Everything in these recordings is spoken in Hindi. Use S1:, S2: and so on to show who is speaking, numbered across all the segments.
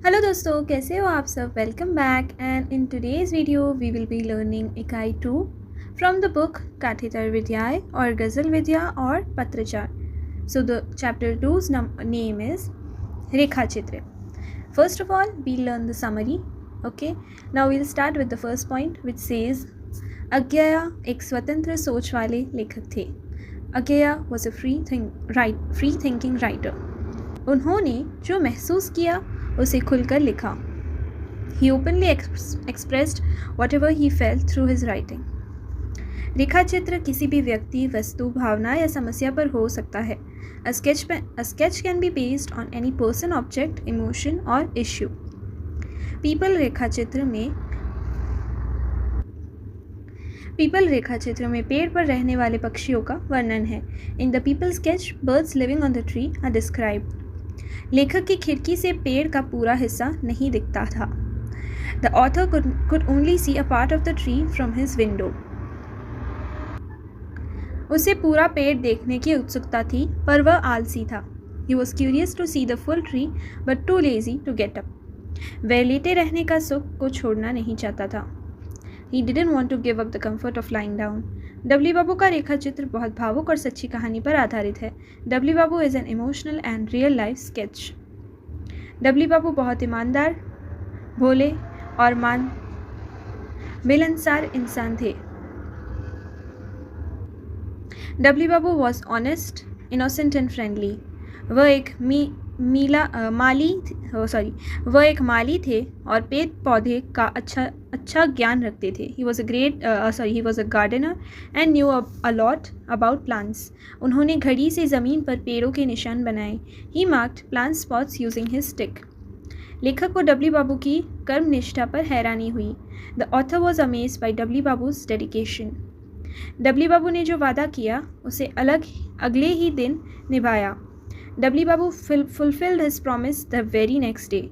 S1: हेलो दोस्तों, कैसे हो आप सब। Welcome back and in today's video we will be learning इकाई 2 फ्रॉम द बुक काठेतर विद्याय और गज़ल विद्या और पत्रचार. So the chapter 2's name is रेखा चित्र. First of all, we'll learn the summary. Okay, now we'll start with the first point which says अज्ञेया एक स्वतंत्र सोच वाले लेखक थे. अज्ञेया was a free thinking writer. उन्होंने जो महसूस किया उसे खुलकर लिखा. He openly expressed whatever he felt through his writing. रेखा चित्र किसी भी व्यक्ति, वस्तु, भावना या समस्या पर हो सकता है. A sketch can be based on any person, object, emotion or issue. People रेखा चित्र में पेड़ पर रहने वाले पक्षियों का वर्णन है. In the people sketch, birds living on the tree are described. लेखक की खिड़की से पेड़ का पूरा हिस्सा नहीं दिखता था. The author could only see a part of the tree from his window. उसे पूरा पेड़ देखने की उत्सुकता थी, पर वह आलसी था. He was curious to see the full tree, but too lazy to get up. वह लेटे रहने का सुख को छोड़ना नहीं चाहता था. He didn't want to give up the comfort of lying down. W Babu का रेखा चित्र बहुत भावुक और सच्ची कहानी पर आधारित है. W Babu is an emotional and real life sketch. W Babu बहुत ईमानदार, भोले और मिलनसार इंसान थे. W Babu was honest, innocent and friendly. वह एक माली थे और पेड़ पौधे का अच्छा ज्ञान रखते थे. He was a gardener and knew a lot about plants. उन्होंने घड़ी से ज़मीन पर पेड़ों के निशान बनाए. He marked plant spots using his stick. लेखक को डब्ल्यू बाबू की कर्मनिष्ठा पर हैरानी हुई. The author was amazed by W Babu's dedication. W Babu ने जो वादा किया उसे अगले ही दिन निभाया. W Babu fulfilled his promise the very next day.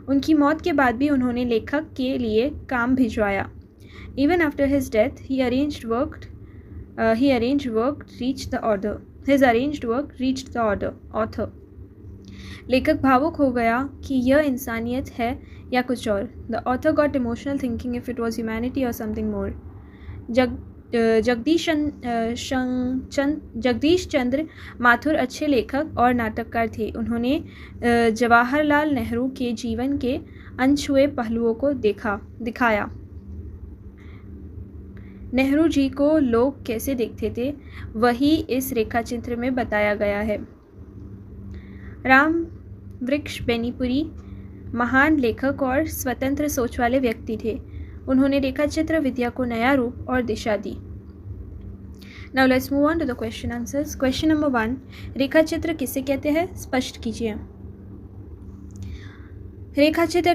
S1: उनकी मौत के बाद भी उन्होंने लेखक के लिए काम भिजवाया. Even after his death, his arranged work reached the author. लेखक भावुक हो गया कि यह इंसानियत है या कुछ और. The author got emotional thinking if it was humanity or something more. Jagdish चंद्र माथुर अच्छे लेखक और नाटककार थे. उन्होंने जवाहरलाल नेहरू के जीवन के अनछुए पहलुओं को दिखाया. नेहरू जी को लोग कैसे देखते थे वही इस रेखा चित्र में बताया गया है. राम वृक्ष बेनीपुरी महान लेखक और स्वतंत्र सोच वाले व्यक्ति थे. उन्होंने रेखा चित्र विद्या को नया रूप और दिशा दी. Now let's move on to the question answers. Question number 1. रेखा चित्र किसे कहते हैं, स्पष्ट कीजिए. रेखा चित्र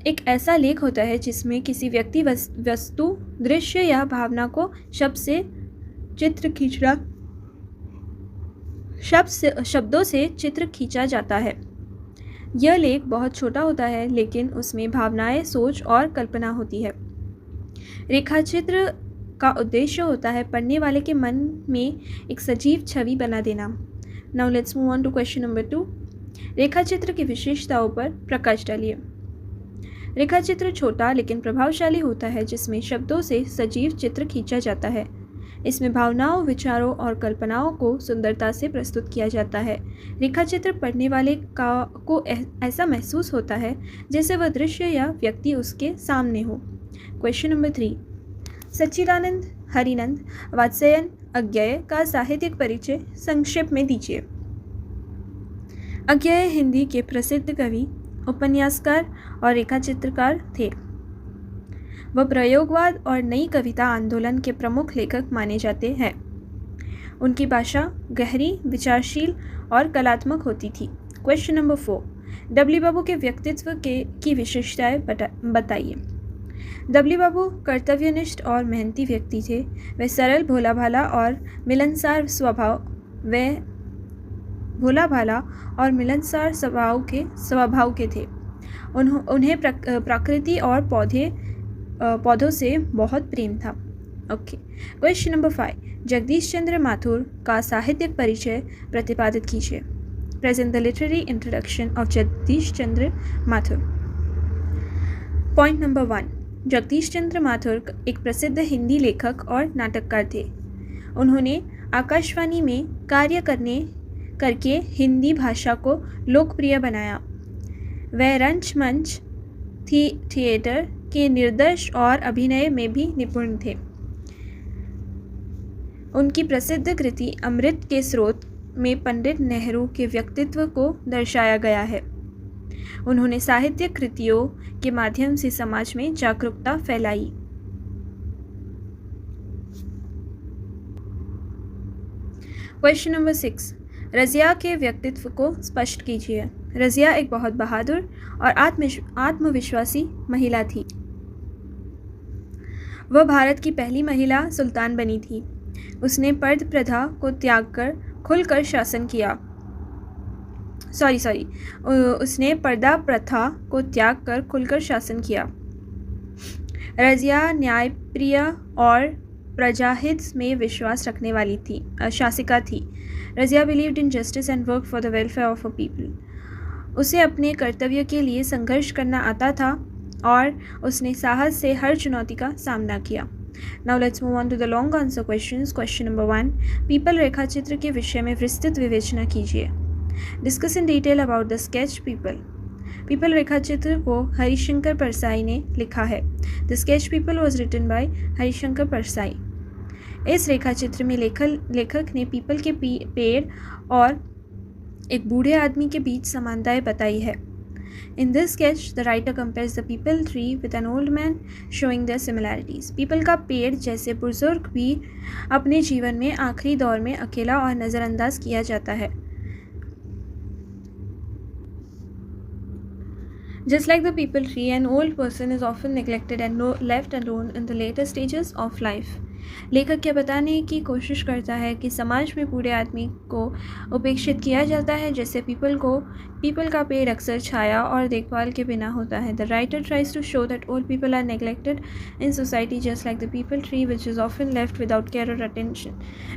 S1: एक ऐसा लेख होता है जिसमें किसी व्यक्ति, वस्तु, दृश्य या भावना को शब्दों से चित्र खींचा जाता है. यह लेख बहुत छोटा होता है लेकिन उसमें भावनाएं, सोच और कल्पना होती है. रेखा चित्र का उद्देश्य होता है पढ़ने वाले के मन में एक सजीव छवि बना देना. Now let's move on to question number 2. रेखा चित्र की विशेषताओं पर प्रकाश डालिए. रेखा चित्र छोटा लेकिन प्रभावशाली होता है जिसमें शब्दों से सजीव चित्र खींचा जाता है. इसमें भावनाओं, विचारों और कल्पनाओं को सुंदरता से प्रस्तुत किया जाता है. रेखा चित्र पढ़ने वाले को ऐसा महसूस होता है जैसे वह दृश्य या व्यक्ति उसके सामने हो. Question number 3. सच्चिदानंद, हरिनंद, वात्स्यायन, अज्ञेय का साहित्यिक परिचय संक्षेप में दीजिए. अज्ञेय हिंदी के प्रसिद्ध कवि, उपन्यासकार और रेखा चित्रकार थे. वह प्रयोगवाद और नई कविता आंदोलन के प्रमुख लेखक माने जाते हैं. उनकी भाषा गहरी, विचारशील और कलात्मक होती थी. Question number 4. डब्ल्यू बाबू के व्यक्तित्व की विशेषताएं बताइए. डब्ल्यू बाबू कर्तव्यनिष्ठ और मेहनती व्यक्ति थे. वे सरल, भोला भाला और मिलनसार स्वभाव के थे. उन्हें प्रकृति और पौधों से बहुत प्रेम था. ओके. Question number 5. जगदीश चंद्र माथुर का साहित्यिक परिचय प्रतिपादित कीजिए. present the literary introduction of Jagdish Chandra Mathur. Point number 1. Jagdish चंद्र माथुर एक प्रसिद्ध हिंदी लेखक और नाटककार थे। उन्होंने आकाशवाणी में कार्य करके हिंदी भाषा को लोकप्रिय बनाया। वह रंगमंच, थिएटर के निर्देशन और अभिनय में भी निपुण थे। उनकी प्रसिद्ध कृति अमृत के स्रोत में पंडित नेहरू के व्यक्तित्व को दर्शाया गया है। उन्होंने साहित्यिक कृतियों के माध्यम से समाज में जागरूकता फैलाई। Question number 6. रज़िया के व्यक्तित्व को स्पष्ट कीजिए। रज़िया एक बहुत बहादुर और आत्मविश्वासी महिला थी। वह भारत की पहली महिला सुल्तान बनी थी। उसने पर्दा प्रथा को त्याग कर खुलकर शासन किया। उसने पर्दा प्रथा को त्याग कर खुलकर शासन किया। रज़िया न्यायप्रिय और प्रजाहित में विश्वास रखने वाली शासिका थी। Razia believed in justice and work for the welfare of a people. उसे अपने कर्तव्य के लिए संघर्ष करना आता था और उसने साहस से हर चुनौती का सामना किया। Now let's move on to the long answer questions. Question number 1. People रेखाचित्र के विषय में विस्तृत विवेचना कीजिए। Discuss in detail about the sketch people. People रेखाचित्र को हरिशंकर परसाई ने लिखा है। The sketch people was written by Harishankar Parsai. इस रेखाचित्र में लेखक ने पीपल के पेड़ और एक बूढ़े आदमी के बीच समानताएं बताई है। In this sketch, the writer compares the peepal tree with an old man, showing their similarities. People का पेड़ जैसे बुजुर्ग भी अपने जीवन में आखिरी दौर में अकेला और नज़रअंदाज किया जाता है। Just like the peepal tree, an old person is often neglected and left alone in the later stages of life. लेखक क्या बताने की कोशिश करता है कि समाज में बूढ़े आदमी को उपेक्षित किया जाता है, जैसे पीपल का पेड़ अक्सर छाया और देखभाल के बिना होता है। The writer tries to show that old people are neglected in society just like the peepal tree which is often left without care or attention.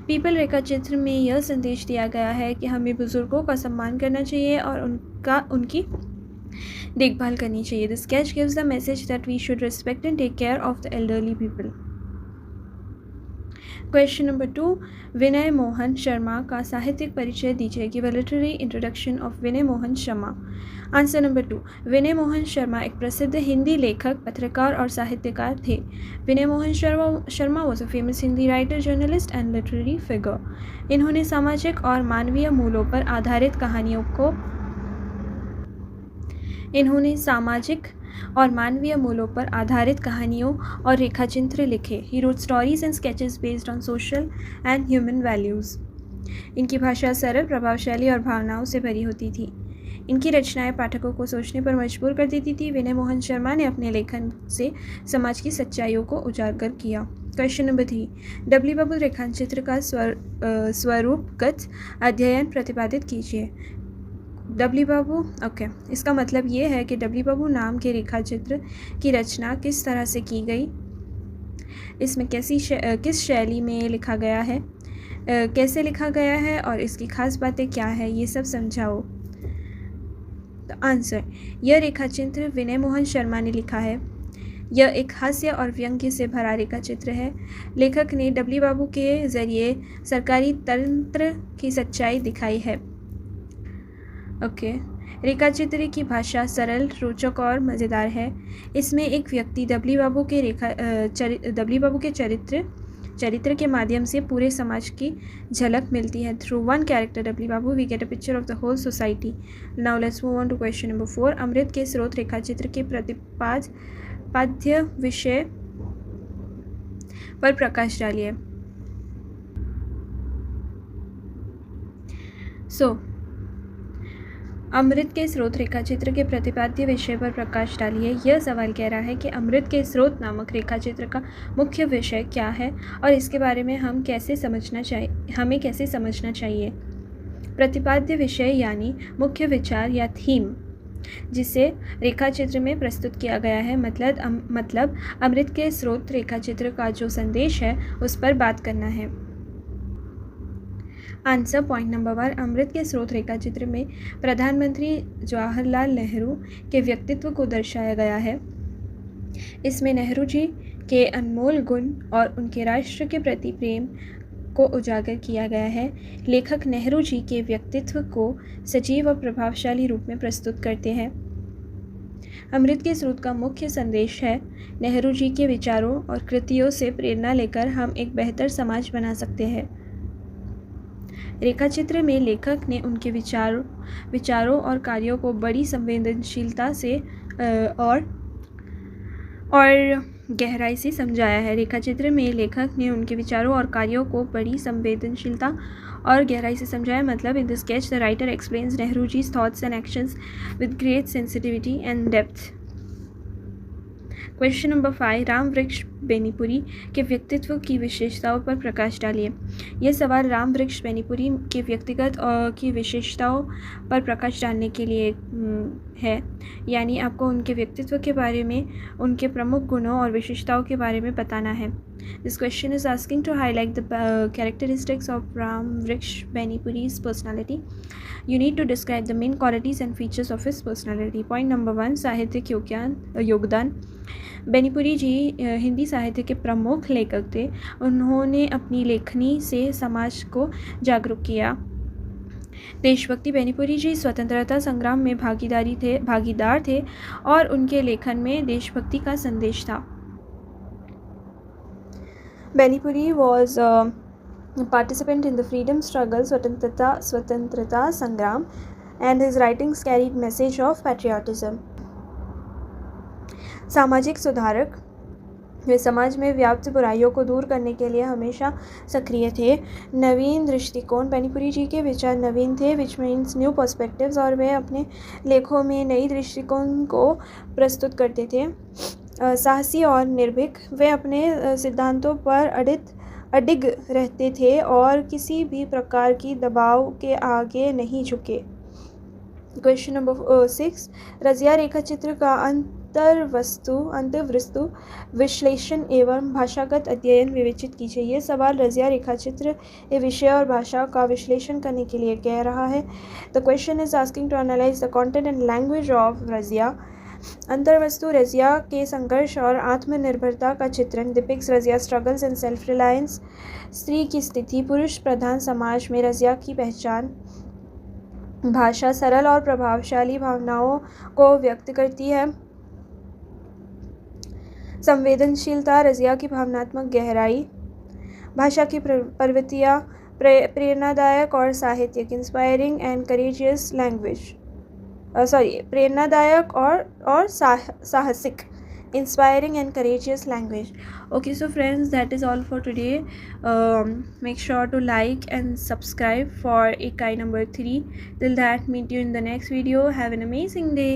S1: पीपल रेखा चित्र में यह संदेश दिया गया है कि हमें बुजुर्गों का सम्मान करना चाहिए और उनकी देखभाल करनी चाहिए। The sketch gives the message that we should respect and take care of the elderly people. Question number 2. विनय मोहन शर्मा का साहित्यिक परिचय दीजिए। Give a literary introduction of Vinay Mohan Sharma. Answer number 2. विनय मोहन शर्मा एक प्रसिद्ध हिंदी लेखक, पत्रकार और साहित्यकार थे। विनय Mohan Sharma was a famous Hindi writer, journalist and literary figure. इन्होंने सामाजिक और मानवीय मूल्यों पर आधारित कहानियों और रेखाचित्र लिखे। He wrote stories and sketches based on social and human values. इनकी भाषा सरल, प्रभावशाली और भावनाओं से भरी होती थी। इनकी रचनाएं पाठकों को सोचने पर मजबूर कर देती थी। विनय मोहन शर्मा ने अपने लेखन से समाज की सच्चाइयों को उजागर किया। Question number 3. डब्ल्यू बाबू रेखाचित्र का स्वरूपगत अध्ययन प्रतिपादित कीजिए। डब्ल्यू बाबू इसका मतलब ये है कि डब्ल्यू बाबू नाम के रेखाचित्र की रचना किस तरह से की गई, इसमें किस शैली में लिखा गया है, कैसे लिखा गया है और इसकी खास बातें क्या है, ये सब समझाओ। तो आंसर, यह रेखाचित्र विनय मोहन शर्मा ने लिखा है। यह एक हास्य और व्यंग्य से भरा रेखाचित्र है। लेखक ने डब्ल्यू बाबू के ज़रिए सरकारी तंत्र की सच्चाई दिखाई है। रेखाचित्र की भाषा सरल, रोचक और मज़ेदार है। इसमें एक व्यक्ति डब्ल्यू बाबू के चरित्र के माध्यम से पूरे समाज की झलक मिलती है। थ्रू वन कैरेक्टर डब्ल्यू बाबू we get a picture of the whole society. Now let's move on to question number 4. अमृत के स्रोत रेखाचित्र के प्रतिपाद्य विषय पर प्रकाश डालिए। अमृत के स्रोत रेखाचित्र के प्रतिपाद्य विषय पर प्रकाश डालिए। यह सवाल कह रहा है कि अमृत के स्रोत नामक रेखाचित्र का मुख्य विषय क्या है और इसके बारे में हमें कैसे समझना चाहिए। प्रतिपाद्य विषय यानी मुख्य विचार या थीम जिसे रेखाचित्र में प्रस्तुत किया गया है, मतलब अमृत के स्रोत रेखाचित्र का जो संदेश है उस पर बात करना है। आंसर पॉइंट नंबर 1, अमृत के स्रोत रेखा चित्र में प्रधानमंत्री जवाहरलाल नेहरू के व्यक्तित्व को दर्शाया गया है। इसमें नेहरू जी के अनमोल गुण और उनके राष्ट्र के प्रति प्रेम को उजागर किया गया है। लेखक नेहरू जी के व्यक्तित्व को सजीव और प्रभावशाली रूप में प्रस्तुत करते हैं। अमृत के स्रोत का मुख्य संदेश है, नेहरू जी के विचारों और कृतियों से प्रेरणा लेकर हम एक बेहतर समाज बना सकते हैं। रेखाचित्र में लेखक ने उनके विचारों और कार्यों को बड़ी संवेदनशीलता से और गहराई से समझाया है। रेखाचित्र में लेखक ने उनके विचारों और कार्यों को बड़ी संवेदनशीलता और गहराई से समझाया, मतलब in the sketch the writer explains Nehru ji's thoughts and actions with great sensitivity and depth. Question number 5, Ram Vriksh Benipuri के व्यक्तित्व की विशेषताओं पर प्रकाश डालिए। यह सवाल राम वृक्ष बेनीपुरी के व्यक्तिगत की विशेषताओं पर प्रकाश डालने के लिए है, यानी आपको उनके व्यक्तित्व के बारे में, उनके प्रमुख गुणों और विशेषताओं के बारे में बताना है। This question is asking to highlight the characteristics of Ram Vriksh Benipuri's personality. You need to describe the main qualities and features of his personality. Point number 1, साहित्यिक योगदान। बेनीपुरी जी हिंदी साहित्य के प्रमुख लेखक थे। उन्होंने अपनी लेखनी से समाज को जागरूक किया। देशभक्ति, बेनीपुरी जी स्वतंत्रता संग्राम में भागीदार थे और उनके लेखन में देशभक्ति का संदेश था। Benipuri was participant in the freedom struggle, स्वतंत्रता संग्राम, and his writings carried message of patriotism. सामाजिक सुधारक, वे समाज में व्याप्त बुराइयों को दूर करने के लिए हमेशा सक्रिय थे। नवीन दृष्टिकोण, बेनीपुरी जी के विचार नवीन थे, विच मीन्स न्यू पर्सपेक्टिव्स, और वे अपने लेखों में नई दृष्टिकोण को प्रस्तुत करते थे। साहसी और निर्भीक, वे अपने सिद्धांतों पर अडिग रहते थे और किसी भी प्रकार की दबाव के आगे नहीं झुके। क्वेश्चन नंबर 6, रजिया रेखाचित्र का अंतर्वस्तु विश्लेषण एवं भाषागत अध्ययन विवेचित कीजिए। ये सवाल रजिया रेखाचित्र के विषय और भाषा का विश्लेषण करने के लिए कह रहा है। The question is asking to analyze the content and language of Razia. अंतर्वस्तु रजिया के संघर्ष और आत्मनिर्भरता का चित्रण। Depicts Razia struggles and self reliance. स्त्री की स्थिति, पुरुष प्रधान समाज में रजिया की पहचान। भाषा सरल और प्रभावशाली भावनाओं को व्यक्त करती है। संवेदनशीलता, रजिया की भावनात्मक गहराई। भाषा की प्रवृत्तियाँ, प्रेरणादायक और साहित्यिक, इंस्पायरिंग एंड करेजियस लैंग्वेज, प्रेरणादायक और साहसिक, inspiring and courageous language. Okay, so friends, that is all for today. Make sure to like and subscribe for Ikai number 3. Till that, meet you in the next video. Have an amazing day.